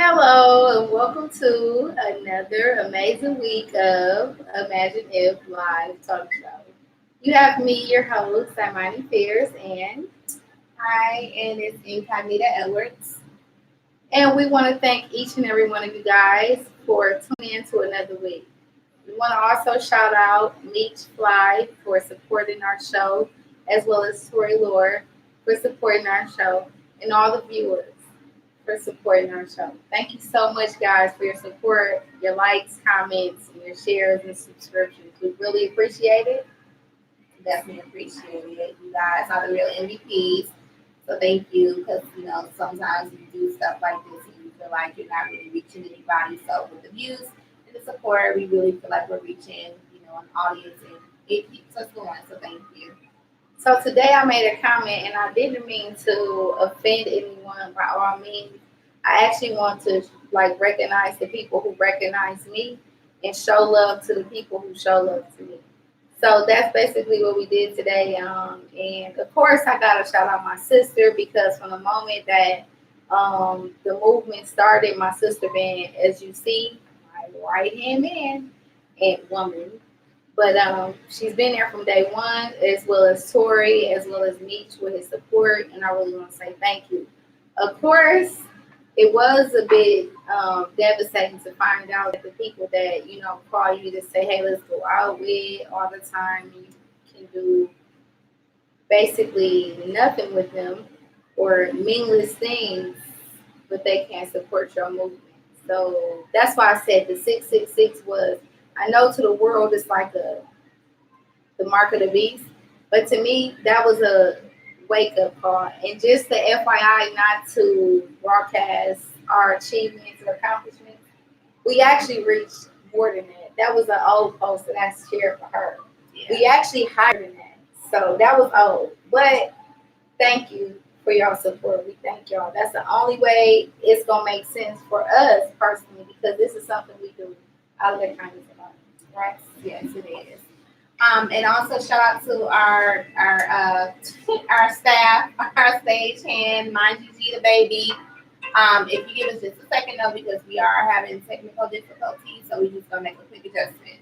Hello, and welcome to another amazing week of Imagine If Live Talk Show. You have me, your host, Imani Fears, and Hi, and it's Incognita Edwards. and we want to thank each and every one of you guys for tuning in to another week. We want to also shout out Meech Fly for supporting our show, as well as Tori Lore for supporting our show, and all the viewers for supporting our show. Thank you so much, guys, for your support, your likes, comments, and your shares and subscriptions. We really appreciate it. Definitely appreciate it. You guys are the real MVPs. So thank you, because sometimes you do stuff like this and you feel like you're not really reaching anybody. So with the views and the support, we really feel like we're reaching, an audience, and it keeps us going. So thank you. So today I made a comment, and I didn't mean to offend anyone by all means. I actually want to recognize the people who recognize me and show love to the people who show love to me. So that's basically what we did today. And of course, I got to shout out my sister because from the moment that the movement started, my sister been, as you see, my right hand man and woman. But she's been there from day one, as well as Tori, as well as Meech with his support. And I really want to say thank you. Of course, it was a bit devastating to find out that the people that call you to say, "Hey, let's go out with" all the time, and you can do basically nothing with them or meaningless things, but they can't support your movement. So that's why I said the 666 was. I know to the world it's like the mark of the beast, but to me that was a wake up call. And just the FYI, not to broadcast our achievements or accomplishments, we actually reached more than that. That was an old post that I shared for her. Yeah. We actually higher than that, so that was old. But thank you for y'all support. We thank y'all. That's the only way it's gonna make sense for us personally because this is something we do out of the kindness of our heart. Right? Yes, it is. And also shout out to our staff, our stagehand, Mind Gigi the baby. If you give us just a second though, because we are having technical difficulties, so we're just gonna make a quick adjustment.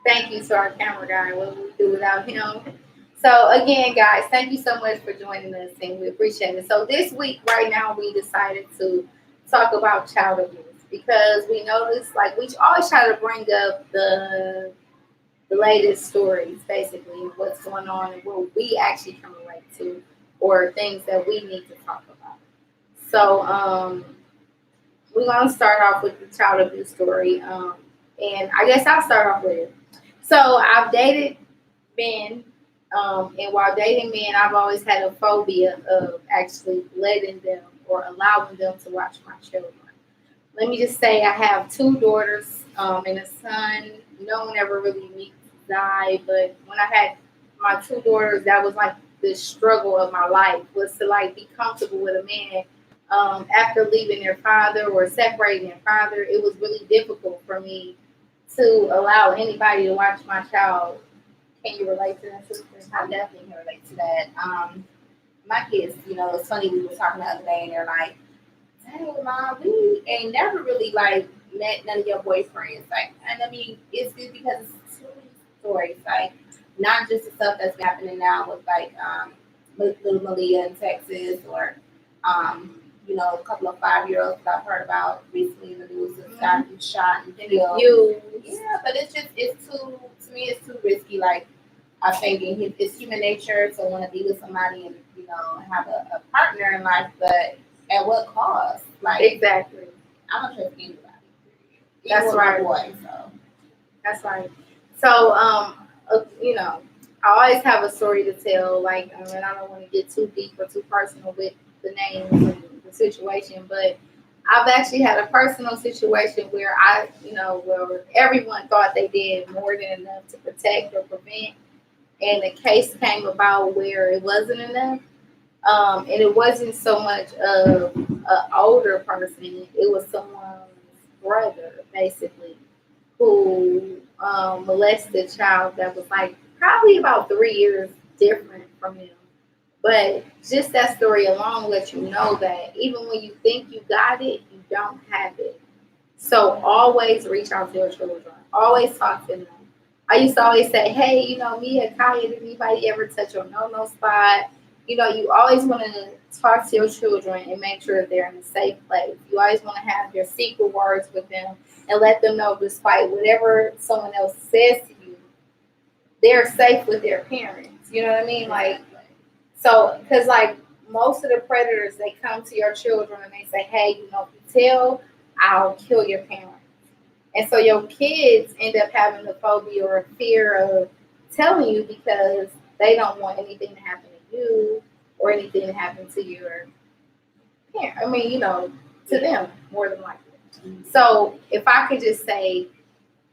Thank you to our camera guy. What would we do without him? So again, guys, thank you so much for joining us, and we appreciate it. So this week, right now, we decided to talk about child abuse because we noticed, like, we always try to bring up the latest stories, basically, what's going on and what we actually can relate to, or things that we need to talk about. So we're gonna start off with the child abuse story, and I guess I'll start off with it. So I've dated men, and while dating men, I've always had a phobia of actually letting them or allowing them to watch my children. Let me just say, I have two daughters and a son. No one ever really meets die, but when I had my two daughters, that was like the struggle of my life was to like be comfortable with a man. After leaving their father or separating their father, it was really difficult for me to allow anybody to watch my child. Can you relate to that, sister? I definitely can relate to that. My kids, it's funny, we were talking the other day and they're like, "Hey, mom, we ain't never really like met none of your boyfriends." Like, and I mean, it's good because it's two stories, like not just the stuff that's happening now with like little Malia in Texas, or a couple of 5-year-olds that I've heard about recently in the news that's gotten shot and killed. Yeah, but it's too, to me, it's too risky. Like, I think it's human nature to want to be with somebody and have a partner in life, but at what cost? Like, Exactly. I don't trust anybody. That's right. Boy, so. That's right. So, I always have a story to tell. Like, and I don't want to get too deep or too personal with the names and the situation, but I've actually had a personal situation where where everyone thought they did more than enough to protect or prevent, and the case came about where it wasn't enough. And it wasn't so much of an older person; it was someone's brother, basically, who molested child that was like probably about 3 years different from him. But just that story alone lets you know that even when you think you got it, you don't have it. So always reach out to your children. Always talk to them. I used to always say, hey, me and Kaya, did anybody ever touch your no spot? You always want to talk to your children and make sure they're in a safe place. You always want to have your secret words with them and let them know, despite whatever someone else says to you, they're safe with their parents. You know what I mean? Like, so, because like most of the predators, they come to your children and they say, hey, if you tell, I'll kill your parents. And so your kids end up having the phobia or fear of telling you because they don't want anything to happen to you or anything to happen to your parent. I mean, to them more than likely. So if I could just say,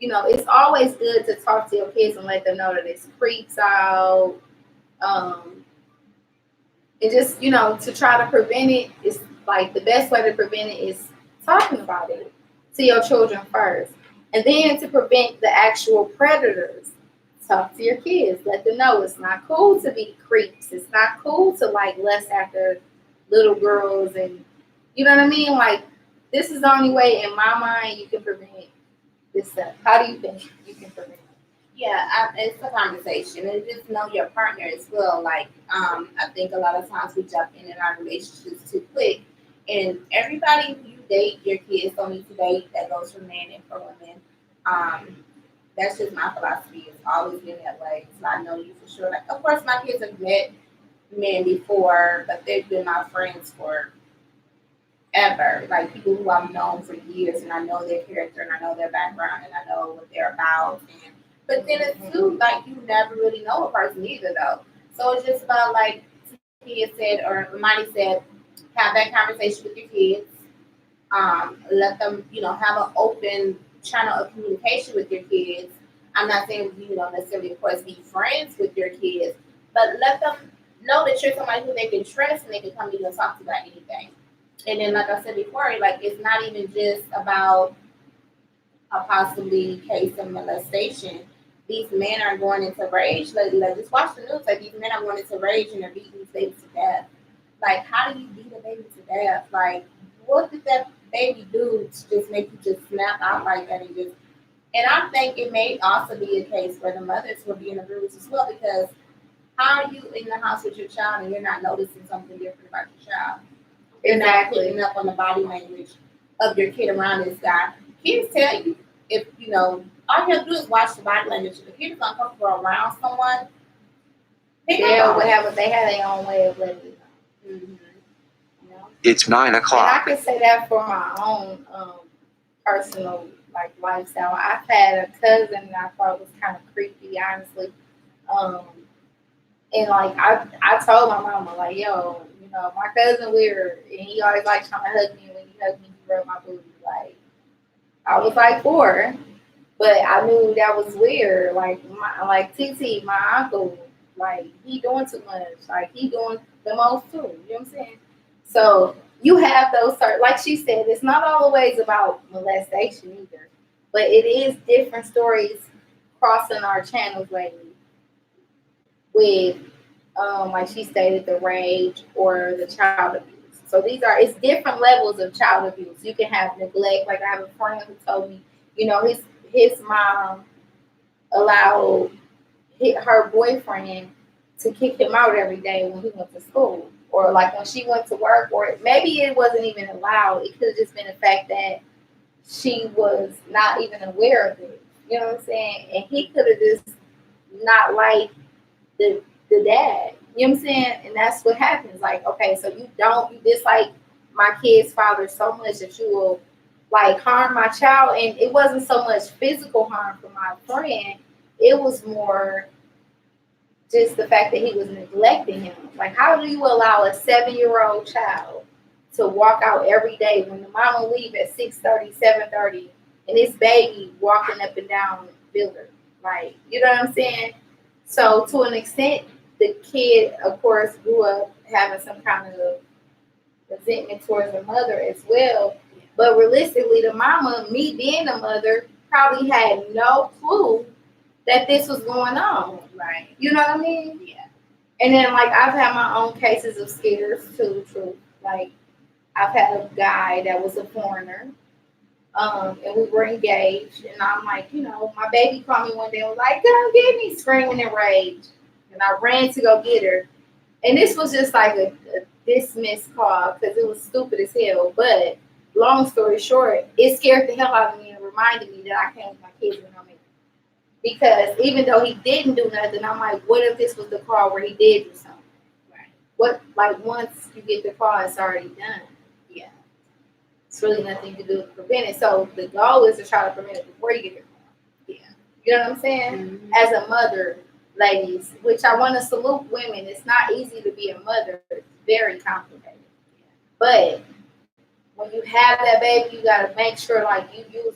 it's always good to talk to your kids and let them know that it's creeps out. And just, to try to prevent it is like the best way to prevent it is talking about it to your children first. And then to prevent the actual predators, talk to your kids. Let them know it's not cool to be creeps. It's not cool to like lust after little girls and you know what I mean? Like this is the only way in my mind you can prevent this stuff. How do you think you can prevent it? Yeah, it's a conversation, and just know your partner as well. Like, I think a lot of times we jump in our relationships too quick, and everybody you date, your kids don't need to date. That goes for men and for women. That's just my philosophy. It's always been that way. So I know you for sure. Like, of course, my kids have met men before, but they've been my friends for ever. Like people who I've known for years, and I know their character, and I know their background, and I know what they're about. And but then it's too like you never really know a person either, though. So it's just about like Tia said or Ramani said, have that conversation with your kids. Let them, have an open channel of communication with your kids. I'm not saying you don't necessarily, of course, be friends with your kids, but let them know that you're somebody who they can trust and they can come to you and talk to about anything. And then, like I said before, like it's not even just about a possibly case of molestation. These men are going into rage. Like just watch the news. Like these men are going into rage and they're beating these babies to death. Like, how do you beat a baby to death? Like, what did that baby do to just make you just snap out like that and just? And I think it may also be a case where the mothers will be in agreement as well because how are you in the house with your child and you're not noticing something different about your child? You're not picking up on the body language of your kid around this guy. Kids tell you if all you have to do is watch the body language. If the kid is uncomfortable around someone, they have their own way of letting you know. Mm-hmm. It's 9 o'clock. And I can say that for my own personal like lifestyle. I've had a cousin that I thought was kind of creepy, honestly. And like I told my mama like, yo, my cousin weird, and he always like trying to hug me. When he hugged me, he rubbed my booty. Like I was like 4, but I knew that was weird. Like TT, my uncle, like he doing too much. Like he doing the most too. You know what I'm saying? So you have those certain, like she said, it's not always about molestation either, but it is different stories crossing our channels lately with, like she stated, the rage or the child abuse. So it's different levels of child abuse. You can have neglect. Like I have a friend who told me, his mom allowed her boyfriend to kick him out every day when he went to school. Or like when she went to work, or maybe it wasn't even allowed. It could have just been the fact that she was not even aware of it. You know what I'm saying? And he could have just not liked the dad. You know what I'm saying? And that's what happens. Like, okay, so you dislike my kid's father so much that you will like harm my child. And it wasn't so much physical harm for my friend. It was more just the fact that he was neglecting him. Like, how do you allow a 7-year-old child to walk out every day when the mama leave at 6:30, 7:30, and this baby walking up and down the building? Like, you know what I'm saying? So to an extent, the kid, of course, grew up having some kind of resentment towards the mother as well. But realistically, the mama, me being a mother, probably had no clue that this was going on. Right. You know what I mean? Yeah. And then, like, I've had my own cases of scares, too, true. Like, I've had a guy that was a foreigner, and we were engaged, and I'm like, my baby called me one day and was like, "Come get me," screaming in rage. And I ran to go get her. And this was just like a dismissed call because it was stupid as hell. But long story short, it scared the hell out of me and reminded me that I can't with my kids when I'm in. Because even though he didn't do nothing, I'm like, what if this was the call where he did do something? Right. What, like, once you get the call, it's already done. Yeah. It's really nothing to do with prevent it. So the goal is to try to prevent it before you get the call. Yeah. You know what I'm saying? Mm-hmm. As a mother, ladies, which I want to salute women. It's not easy to be a mother. It's very complicated. But when you have that baby, you got to make sure, you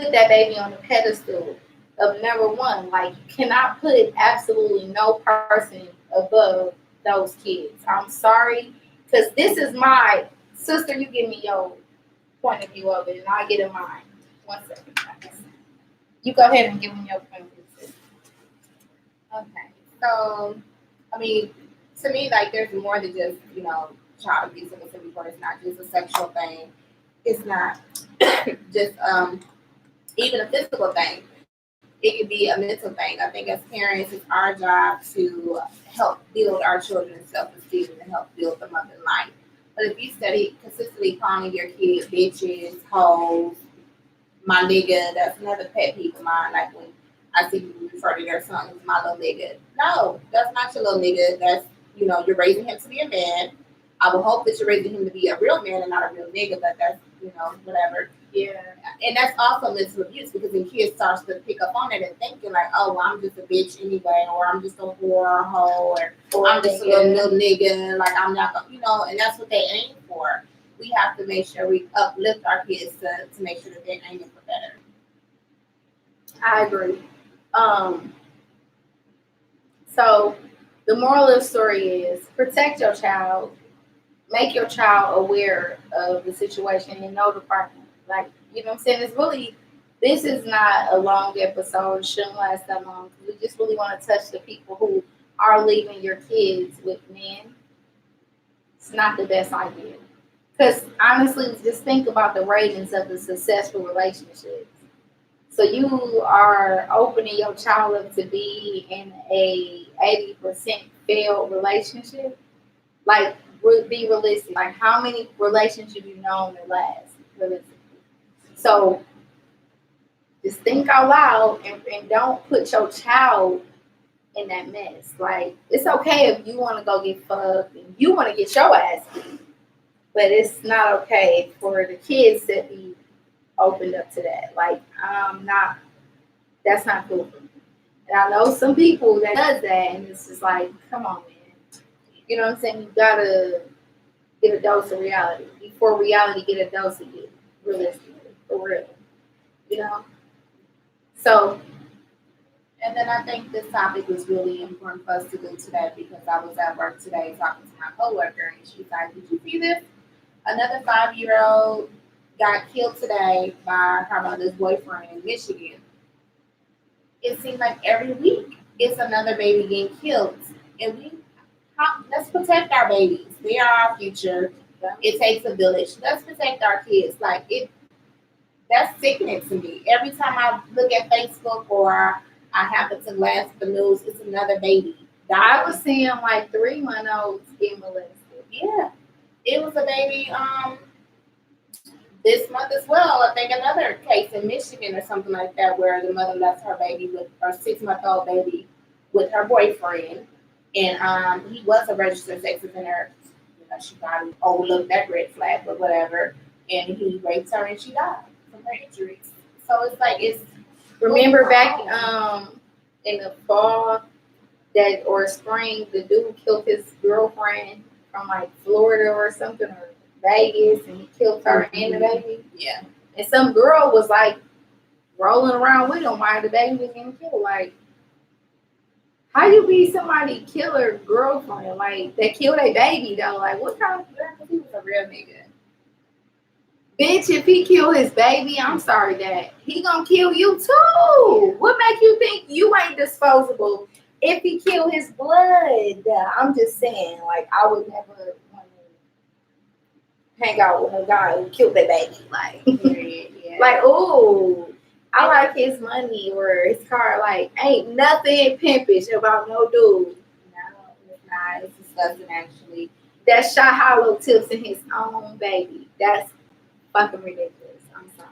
put that baby on the pedestal of number one. Like, you cannot put absolutely no person above those kids. I'm sorry, because this is my sister. You give me your point of view of it, and I'll get in mine. 1 second. You go ahead and give me your point of view. Okay. So, I mean, to me, like, there's more than just, child abuse in the city before. It's not just a sexual thing. It's not just even a physical thing. It could be a mental thing. I think as parents, it's our job to help build our children's self-esteem and help build them up in life. But if you study consistently calling your kids bitches, hoes, my nigga, that's another pet peeve of mine. Like when I see people refer to their son as my little nigga. No, that's not your little nigga. That's, you're raising him to be a man. I would hope that you're raising him to be a real man and not a real nigga, but that's, whatever. Yeah. And that's also mental abuse because then kids starts to pick up on it and thinking like, oh, well, I'm just a bitch anyway, or I'm just a whore or a hoe, or I'm just a little nigga, like I'm not, and that's what they aim for. We have to make sure we uplift our kids to make sure that they're aiming for better. I agree. So the moral of the story is protect your child, make your child aware of the situation and know the partner. Like, you know what I'm saying? This is not a long episode. It shouldn't last that long. We just really want to touch the people who are leaving your kids with men. It's not the best idea. Because honestly, just think about the ratings of the successful relationships. So you are opening your child up to be in a 80% failed relationship. Like, be realistic. Like, how many relationships you know that last? Realistically. So just think out loud and don't put your child in that mess. Like, it's okay if you want to go get fucked and you want to get your ass beat, but it's not okay for the kids to be opened up to that. Like, that's not cool for me. And I know some people that does that, and it's just like, come on, man. You know what I'm saying? You gotta get a dose of reality. Before reality, get a dose of it. Realistically, for real. So, and then I think this topic was really important for us to do today because I was at work today talking to my coworker, and she's like, "Did you see this? Another 5-year-old got killed today by her mother's boyfriend in Michigan." It seems like every week it's another baby getting killed, and let's protect our babies. They are our future. It takes a village. Let's protect our kids. Like, that's sickening to me. Every time I look at Facebook or I happen to glance at the news, it's another baby. I was seeing like 3-month-olds get molested. Yeah, it was a baby this month as well. I think another case in Michigan or something like that where the mother left her baby with her 6-month-old baby with her boyfriend, and he was a registered sex offender. She probably overlooked that red flag, but whatever. And he raped her and she died from her injuries. So it's like Remember back in the fall or spring, the dude killed his girlfriend from like Florida or something, or Vegas, and he killed her and the baby. Yeah. And some girl was like rolling around with him while the baby was getting killed. Like, how you be somebody killer girlfriend? Like, they killed a baby though. Like, what kind of? He was a real nigga. Bitch, if he kill his baby, I'm sorry, Dad. He gonna kill you too. What make you think you ain't disposable if he kill his blood? I'm just saying, like, I would never want to hang out with a guy who killed their baby. Like, Yeah. like, ooh, I like his money or his car. Like, ain't nothing pimpish about no dude No, it's not. It's disgusting, actually. that shot hollow tips in his own baby. That's fucking ridiculous. I'm sorry.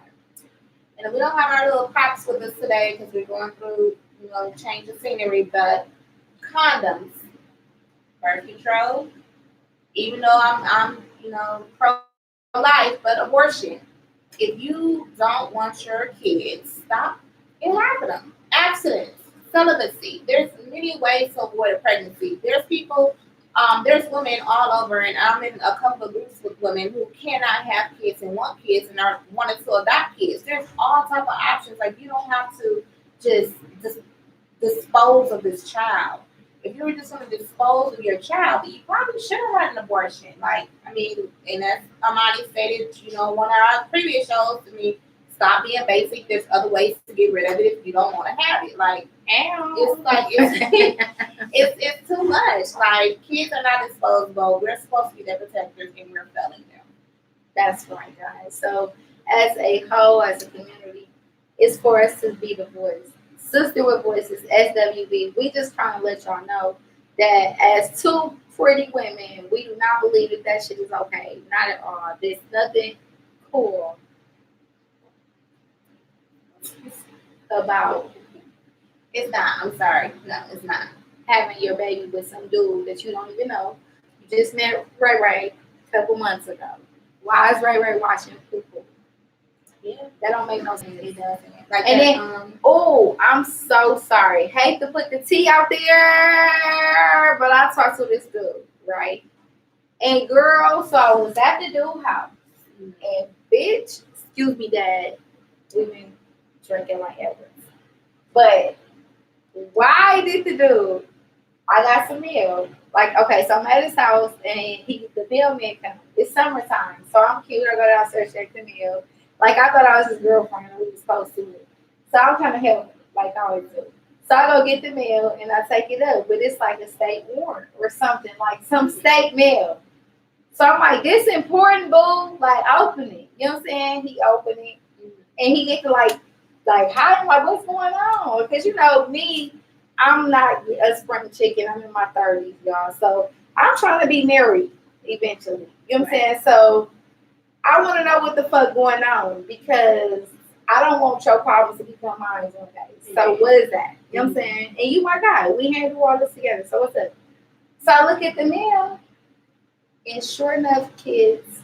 And we don't have our little props with us today because we're going through, change of scenery, but condoms, birth control, even though I'm pro-life, but abortion. If you don't want your kids, stop having them. Accidents, celibacy. There's many ways to avoid a pregnancy. There's people, there's women all over, and I'm in a couple of groups with women who cannot have kids and want kids and are wanting to adopt kids. There's all type of options. Like, you don't have to just dispose of this child. If you were just going to dispose of your child, you probably should have had an abortion. Like, I mean, and as Amani stated, one of our previous shows, stop being basic. There's other ways to get rid of it if you don't want to have it. Like, it's like, it's too much. Like, kids are not disposable. We're supposed to be their protectors, and we're failing them. That's right, guys. So, as a whole, as a community, it's for us to be the voice. Sister with Voices, SWV, we just trying to let y'all know that as two pretty women, we do not believe that shit is okay. Not at all. There's nothing cool about It's not. I'm sorry. No, it's not. having your baby with some dude that you don't even know. You just met Ray Ray a couple months ago. Why is Ray Ray watching people? Yeah, That don't make no sense. it doesn't. Like, And that, then, oh, I'm so sorry. Hate to put the tea out there, but I talked to this dude, right? And girl, so I was at the dude house, and bitch, excuse me, Dad, we've been drinking like ever. But why did the dude? I got some meal. Like, okay, so I'm at his house, and the mailman comes. It's summertime, so I'm cute. I go downstairs, check the mail. Like, I thought I was his girlfriend, and we was supposed to. So I'm kind of helping, like I always do. So I go get the mail, and I take it up, but it's like a state warrant or something, like some state mail. So I'm like, this important, boo. Like, open it. You know what I'm saying? He opened it, and he get to like hi. I'm like, what's going on? Because me, I'm not a spring chicken. I'm in my 30s, y'all. So I'm trying to be married eventually. You know what I'm saying? So I want to know what the fuck going on because I don't want your problems to become mine one day. So what is that? You know what I'm saying? And you my guy. We handle all this together. So what's up? So I look at the mail, and sure enough, kids,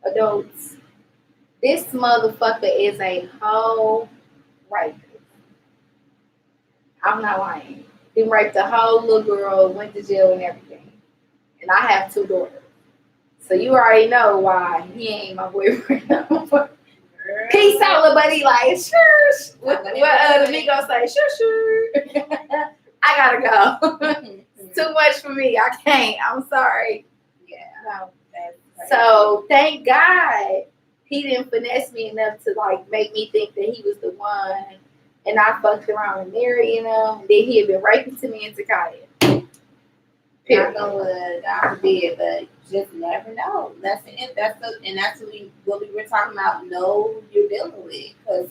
adults, this motherfucker is a whole rapist. I'm not lying. He raped a whole little girl, went to jail and everything. And I have 2 daughters. So you already know why he ain't my boyfriend no more. Peace out, little buddy. Like, sure. What the Migos say? Sure. I gotta go. It's too much for me. I can't. I'm sorry. Yeah. No. That's crazy. So thank God he didn't finesse me enough to like make me think that he was the one, and I fucked around and married him. And then he had been raping to me in Takaya. Not gonna God forbid, but just never know. That's it. That's what we were talking about. Know you're dealing with, because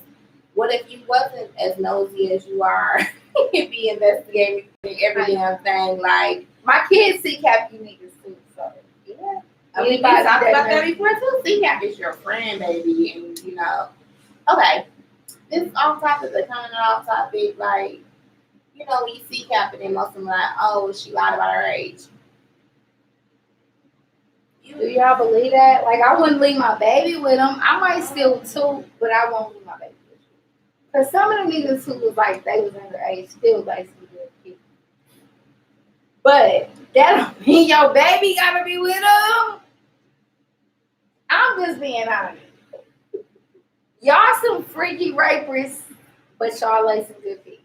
what if you wasn't as nosy as you are and be investigating every damn thing? Like, My kids see Cap you niggas too, so yeah. I mean, we talked about that before too. CCAP is your friend, baby, and Okay, this off topic, but coming off topic, like, when you see Cap, and then most of them like, oh, she lied about her age. do y'all believe that? Like, I wouldn't leave my baby with him. I might steal 2, but I won't leave my baby with him. Because some of the niggas who was like, they was underage still basically good people. But that don't mean your baby gotta be with him. I'm just being honest. Y'all some freaky rapists, but y'all like some good people.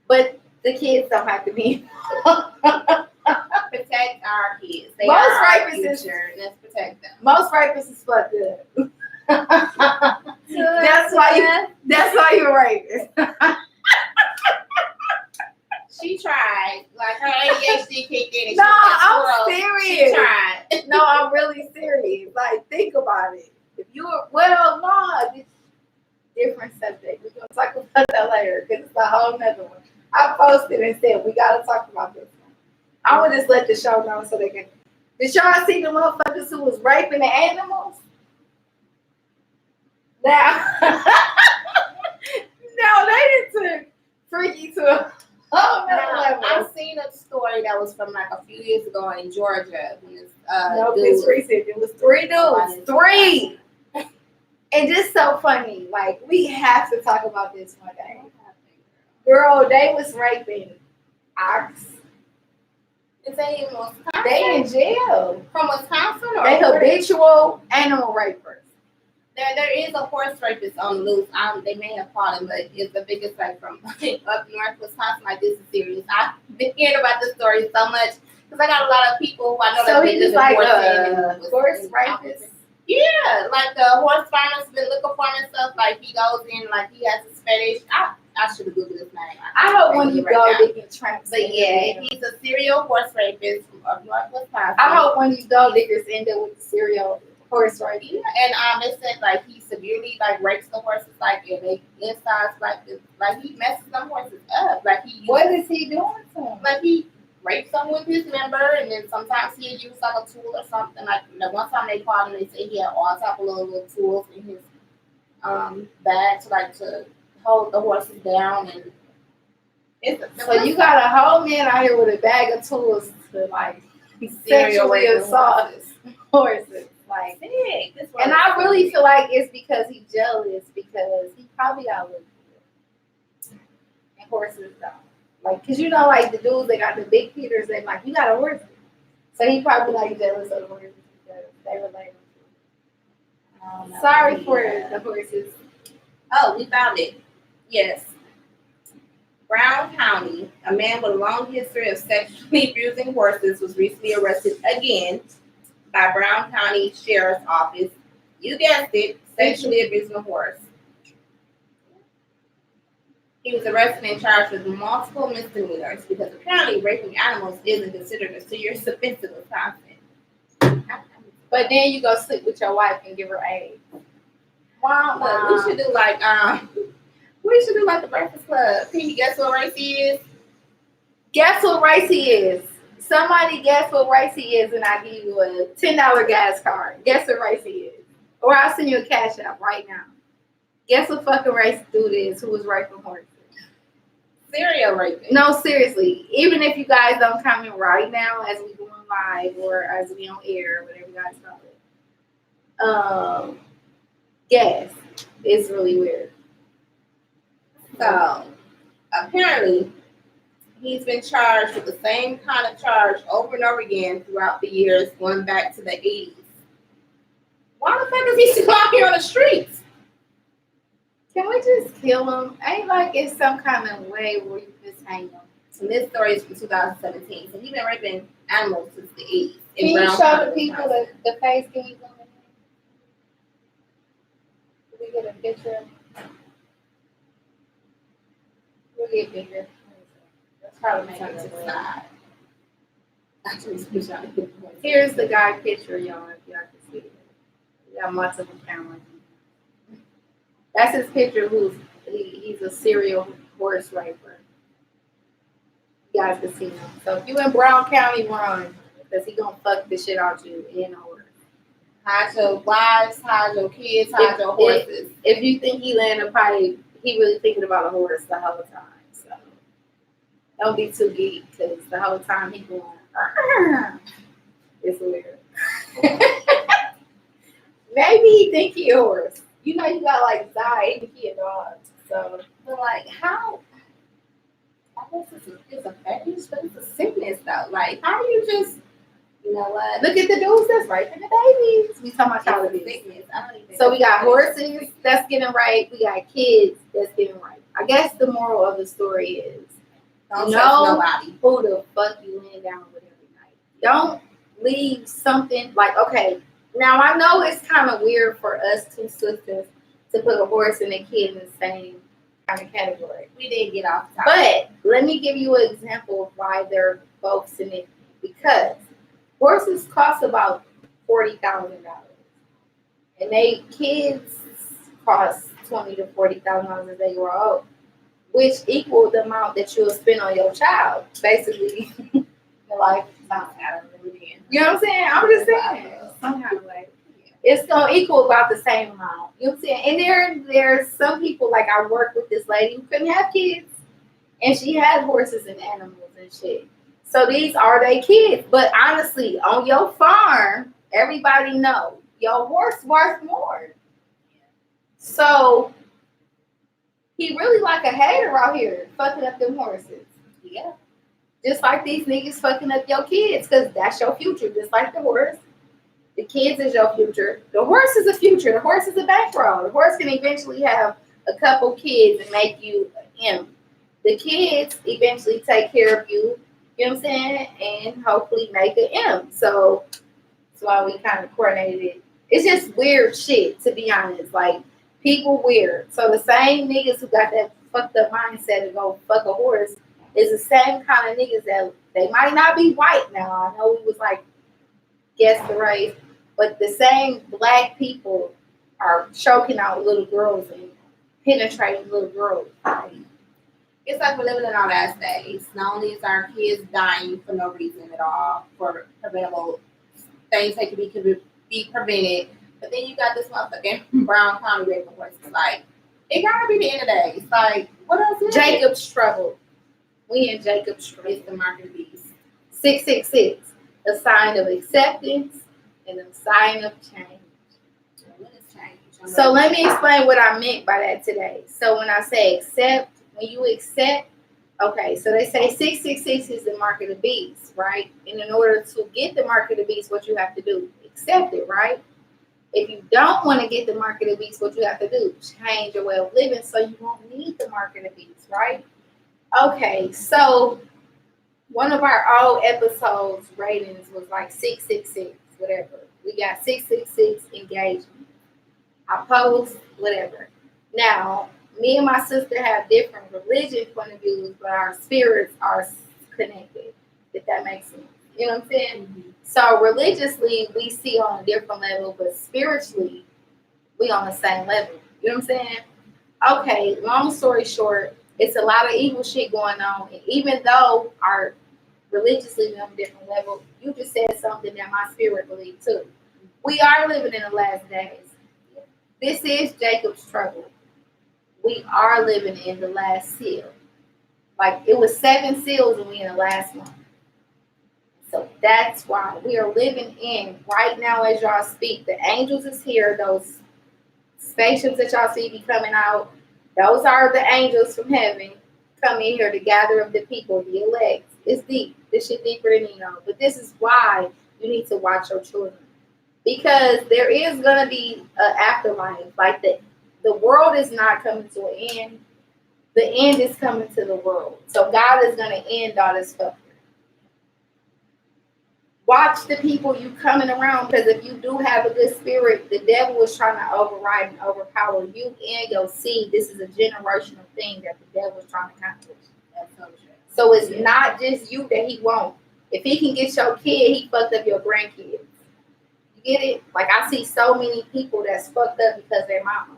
But the kids don't have to be. Protect protect our kids. They Most are our rapists is- future. Let's protect them. Most rapists is fucked up. That's why you're a rapist. She tried. Like her ADHD kicked in. And No, she was like, I'm "Squirrel." serious. She tried. No, I'm really serious. Like, think about it. If you were, well, no, it's different subject. We're going to talk about that later because it's a whole nother one. I posted and said, we got to talk about this one. I would just let the show know so they can. Did y'all see the motherfuckers who was raping the animals? Now, no, they didn't took Freaky to a whole nother level. I've seen a story that was from like a few years ago in Georgia. When this, No, dude it's recent. It was 3 dudes. 3! And just so funny. Like, we have to talk about this one day. Girl, they was raping ox. Is they in Wisconsin? They in jail. From Wisconsin or They where? habitual animal rapers. There is a horse rapist on the loose. They may have caught him, but it's the biggest like from up north Wisconsin. Like this is serious. I've been hearing about this story so much because I got a lot of people who I know So that he live was in like horse horse rapist. Yeah, like the horse farmers been looking for him and stuff. Like he goes in, like he has his fetish. I should have googled his name. I hope when you go, they get trapped. But yeah, he's a serial horse rapist from up north Wisconsin. I hope when you go, niggas end up with the serial horse rapist. Yeah, and it said like he severely like rapes the horses, like and they insides like he messes them horses up. Like he What is he doing to them? like he rapes them with his member, and then sometimes he'll use like a tool or something. Like the one time they called him, they said he had all type of little tools in his bag to hold the horses down. And So you got a whole man out here with a bag of tools to like sexually assault horses. Like, and I really feel like it's because he's jealous because he probably got look good. And horses don't. Like, cause you know, like the dudes that got the big feeders, they like, you got a horse. So he probably like jealous of the horses because they were like, sorry for the horses. Oh, we found it. Yes. Brown County, a man with a long history of sexually abusing horses was recently arrested again by Brown County Sheriff's Office. You guessed it, sexually abusing a horse. He was arrested and charged with multiple misdemeanors because apparently raping animals isn't considered a serious offense of Wisconsin. But then you go sleep with your wife and give her AIDS. Wow, look, we should do like the Breakfast Club. Can you guess what race he is? Guess what race he is? Somebody guess what race he is, and I give you a $10 gas card. Guess what race he is, or I'll send you a cash app right now. Guess what fucking race dude is who was raping horses? Serial raping. No, seriously. Even if you guys don't comment right now as we going live or as we on air, whatever you guys call it. Guess. It's really weird. So apparently he's been charged with the same kind of charge over and over again throughout the years, going back to the 80s. Why the fuck is he still out here on the streets? Can we just kill him? Ain't like it's some kind of way where you just hang him. And this story is from 2017. So he's been raping animals since the 80s. Can you show the people the face? Can you zoom in? Can we get a picture? We'll get bigger. That's probably make it to the side. Here's the guy picture, y'all, if y'all can see it. We got multiple cameras. That's his picture. He's a serial horse raper. You guys can see him. So if you in Brown County, run because he gonna fuck the shit out you in a horse. Hide your wives, hide your kids, hide your horses. If you think he laying a pipe, he really thinking about a horse the whole time. So don't be too geek because the whole time he going, it's weird. Maybe he think he a horse. You know, you got like Zai, and he a dog. So, But like, how? I guess it's a fetish, but it's a sickness though. Like, how do you just, you know what? look at the dudes that's raping the babies. We talking about child It's a abuse. sickness. I don't even. So we got horses that's getting raped. We got kids that's getting raped. I guess the moral of the story is Don't no. trust nobody. who the fuck you laying down with every night. Don't leave something like, okay, now I know it's kind of weird for us two sisters to put a horse and a kid in the same kind of category. We didn't get off top. But let me give you an example of why they're both significant. Because horses cost about $40,000, and they kids cost $20,000 to $40,000 as they grow old, which equal the amount that you'll spend on your child, basically, the lifetime. You know what I'm saying? I'm just saying, some kind of way. It's gonna equal about the same amount. You know what I'm saying? And there's some people, like I work with this lady who couldn't have kids, and she had horses and animals and shit. So these are their kids. But honestly, on your farm, everybody know your horse worth more. So he really like a hater out here, fucking up them horses. Yeah. Just like these niggas fucking up your kids, because that's your future, just like the horse. The kids is your future. The horse is a future. The horse is a bankroll. The horse can eventually have a couple kids and make you him. The kids eventually take care of you, you know what I'm saying, and hopefully make an M. So that's why we kind of coordinated it. It's just weird shit, to be honest. Like, people weird. So the same niggas who got that fucked up mindset to go fuck a horse is the same kind of niggas that they might not be white now. I know we was like, guess the race, but the same black people are choking out little girls and penetrating little girls. It's like we're living in our last days. Not only is our kids dying for no reason at all, for preventable things that can be prevented, but then you got this motherfucking brown county raping horses. Like, it gotta be the end of the day. It's like, what else is Jacob's struggle. We in Jacob's struggle. It's the mark of the beast. 666, a sign of acceptance and a sign of change. What is change? So let me explain what I meant by that today. So when I say accept, when you accept, okay, so they say 666 is the mark of the beast, right? And in order to get the mark of the beast, what you have to do? Accept it, right? If you don't want to get the mark of the beast, what you have to do? Change your way of living so you won't need the mark of the beast, right? Okay, so one of our old episodes ratings was like 666, whatever. We got 666 engagement. I post, whatever. Now, me and my sister have different religion point of views, but our spirits are connected, if that makes sense. You know what I'm saying? Mm-hmm. So religiously, we see on a different level, but spiritually, we on the same level. You know what I'm saying? Okay, long story short, it's a lot of evil shit going on. And even though our religiously on a different level, you just said something that my spirit believes too. We are living in the last days. This is Jacob's trouble. We are living in the last seal. Like, it was 7 seals and we in the last one. So that's why we are living in right now as y'all speak. The angels is here. Those spaceships that y'all see be coming out, those are the angels from heaven coming here to gather up the people, the elect. It's deep. This shit deeper than you know. But this is why you need to watch your children. Because there is going to be an afterlife. Like, the world is not coming to an end. The end is coming to the world. So God is going to end all this fuckery. Watch the people you coming around, because if you do have a good spirit, the devil is trying to override and overpower you and your seed. This is a generational thing that the devil is trying to accomplish. So it's not just you that he won't. If he can get your kid, he fucked up your grandkids. You get it? Like, I see so many people that's fucked up because their mama.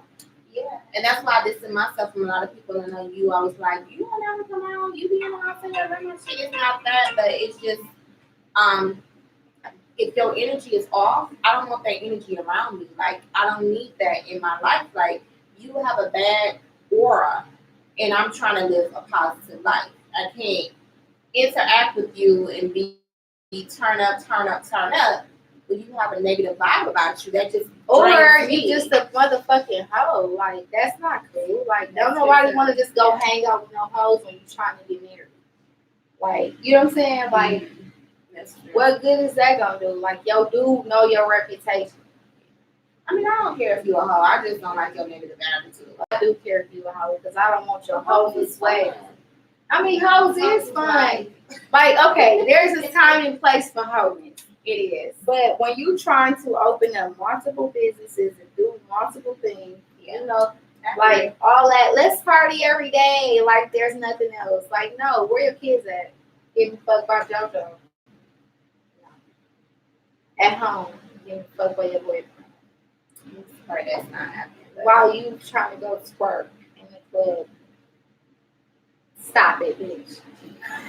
Yeah, and that's why I distance myself from a lot of people. And I know you, I was like, you don't ever come out, you be in the house and everything. It's not that, but it's just, if your energy is off, I don't want that energy around me. Like, I don't need that in my life. Like, you have a bad aura, and I'm trying to live a positive life. I can't interact with you and be turn up, but you have a negative vibe about you. That just or me. you just a motherfucking hoe. Like, that's not cool. Like, don't nobody want to just go hang out with no hoes when you're trying to get married. Like, you know what I'm saying? Like, what good is that gonna do? Like, yo, dude, know your reputation. I mean, I don't care if you're a hoe. I just don't like your negative attitude. I do care if you're a hoe, because I don't want your hoe to sway. I mean, hoes is fun. Like, okay, there's a time and place for hoes. It is. But when you trying to open up multiple businesses and do multiple things, you know, like all that, let's party every day, like there's nothing else. Like, no, where your kids at? Getting fucked by JoJo. At home, getting fucked by your boyfriend. Right, that's not happening. While you trying to go twerk in the club. Stop it, bitch.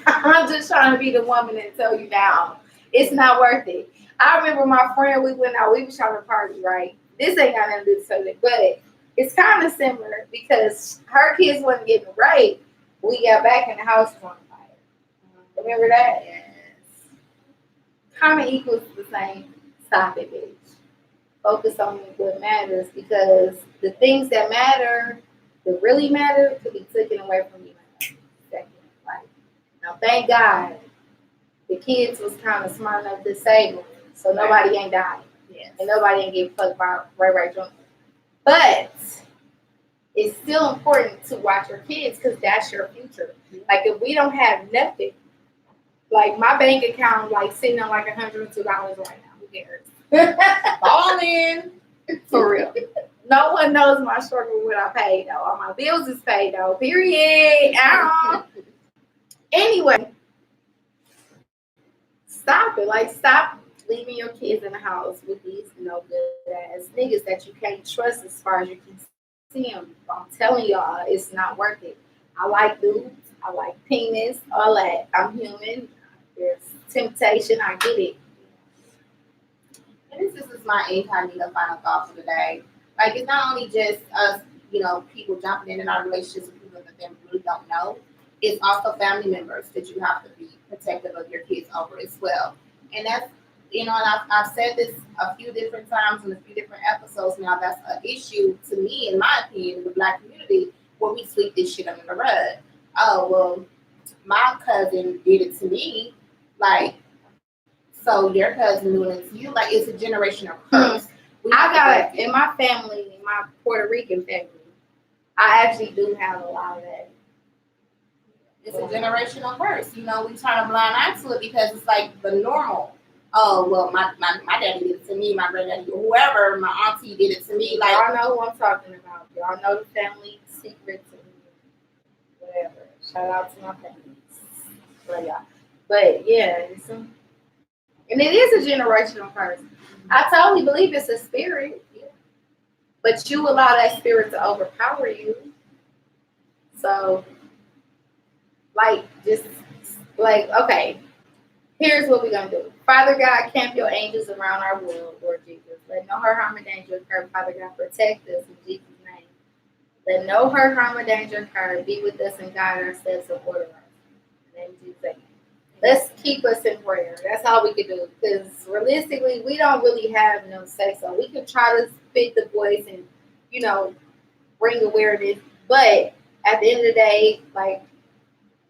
I'm just trying to be the woman and tell you now. It's not worth it. I remember my friend, we went out, we was trying to party, right? This ain't got nothing to do with something, but it's kind of similar because her kids wasn't getting raped. We got back in the house on fire. Remember that? Yes. Kind of equals the same. Stop it, bitch. Focus on what matters because the things that matter, that really matter, could be taken away from you. Like, now, thank God, the kids was kind of smart enough to save them, so nobody ain't died. Yes. And nobody ain't getting fucked by Ray Jones. But it's still important to watch your kids because that's your future. Like if we don't have nothing, like my bank account, like sitting on like $102 right now. Who cares? All in. For real. No one knows my struggle when I paid though. All my bills is paid though. Period. Anyway, stop it. Like stop leaving your kids in the house with these no good ass niggas that you can't trust as far as you can see them. I'm telling y'all, it's not worth it. I like dudes. I like penis. All that. I'm human. There's temptation. I get it. And this is my incognito final thought for the day. Like, it's not only just us, you know, people jumping in our relationships with people that they really don't know. It's also family members that you have to be protective of your kids over as well. And that's, you know, and I've said this a few different times in a few different episodes now. That's an issue to me, in my opinion, in the Black community, where we sweep this shit under the rug. Oh, well, my cousin did it to me. Like, so your cousin doing it to you, like it's a generational curse. I got in my family, in my Puerto Rican family, I actually do have a lot of that. It's a generational curse. You know, we try to blind eye to it because it's like the normal. Oh, well, my daddy did it to me, my granddaddy, whoever, my auntie did it to me. Like, y'all know who I'm talking about. Y'all know the family secrets and whatever. Shout out to my family. But yeah, and it is a generational curse. I totally believe it's a spirit, but you allow that spirit to overpower you. So, like, just like, okay, here's what we're gonna do. Father God, camp your angels around our world, Lord Jesus. Let no hurt, harm, or danger occur. Father God, protect us in Jesus' name. Let no hurt, harm, or danger occur. Be with us and guide our steps and order us. In the name of Jesus. Let's keep us in prayer. That's all we can do. Because realistically, we don't really have no say so. We can try to spit the voice and, you know, bring awareness. But at the end of the day, like,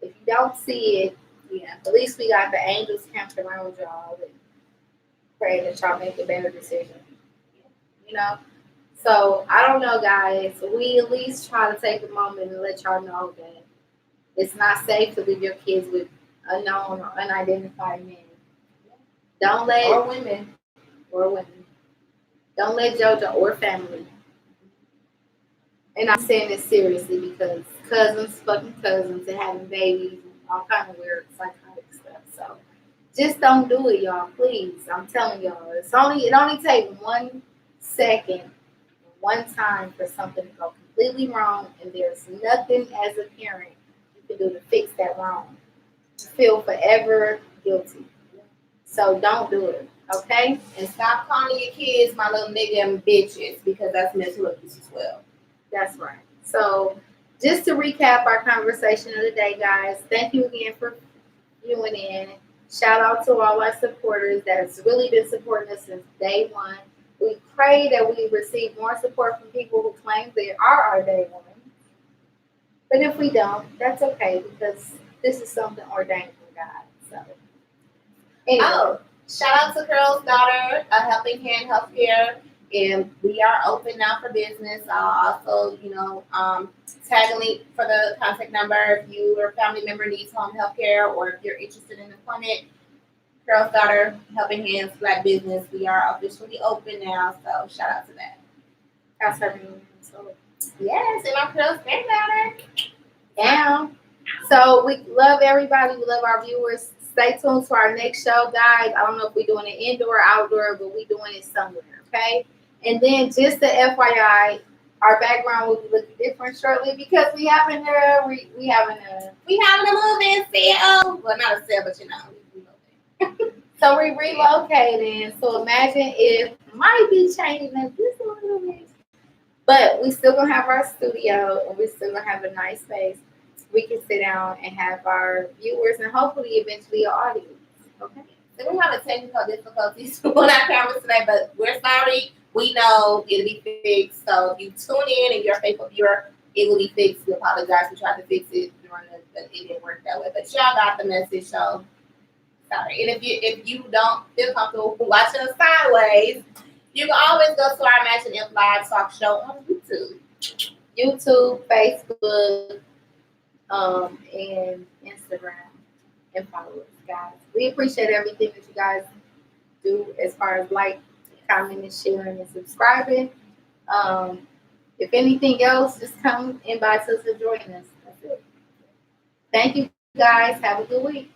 if you don't see it, at least we got the angels camped around y'all and pray that y'all make a better decision. You know? So, I don't know, guys. We at least try to take a moment and let y'all know that it's not safe to leave your kids with unknown or unidentified men. Don't let or women. Don't let JoJo or family. And I'm saying this seriously because fucking cousins, and having babies and all kind of weird psychotic stuff. So just don't do it, y'all. Please. I'm telling y'all. It only takes 1 second, one time for something to go completely wrong, and there's nothing as a parent you can do to fix that wrong. Feel forever guilty. So don't do it, okay? And stop calling your kids my little nigga and bitches because that's mental abuse as well. That's right. So just to recap our conversation of the day, guys, thank you again for viewing in. Shout out to all our supporters that's really been supporting us since day one. We pray that we receive more support from people who claim they are our day one. But if we don't, that's okay because this is something ordained from God. So, anyway. Oh, shout out to Girl's Daughter, a Helping Hand Healthcare. And we are open now for business. I'll also, tag a link for the contact number if you or a family member needs home health care or if you're interested in employment. Girl's Daughter, Helping Hands, Black Business. We are officially open now, so shout out to that. That's her name. So Yes, and my girl's granddaughter. down. So we love everybody. We love our viewers. Stay tuned to our next show, guys. I don't know if we're doing it indoor or outdoor, but we're doing it somewhere, okay? And then just the FYI, our background will be looking different shortly because we having a We having a move-in sale. Well, not a sale, but we moving. so we relocating. So imagine if might be changing it just a little bit. But we still gonna have our studio and we still gonna have a nice space. We can sit down and have our viewers and hopefully eventually an audience. Okay. So we're having technical difficulties on our cameras today, but we're sorry. We know it'll be fixed. So if you tune in and you're a faithful viewer, it will be fixed. We apologize. We tried to fix it during it didn't work that way. But y'all got the message, so sorry. And if you don't feel comfortable watching us sideways, you can always go to our Imagine If Live Talk Show on YouTube, Facebook, and Instagram, and follow us, guys. We appreciate everything that you guys do as far as like, commenting, sharing, and subscribing. If anything else, just come invite us to join us. That's it. Thank you, guys. Have a good week.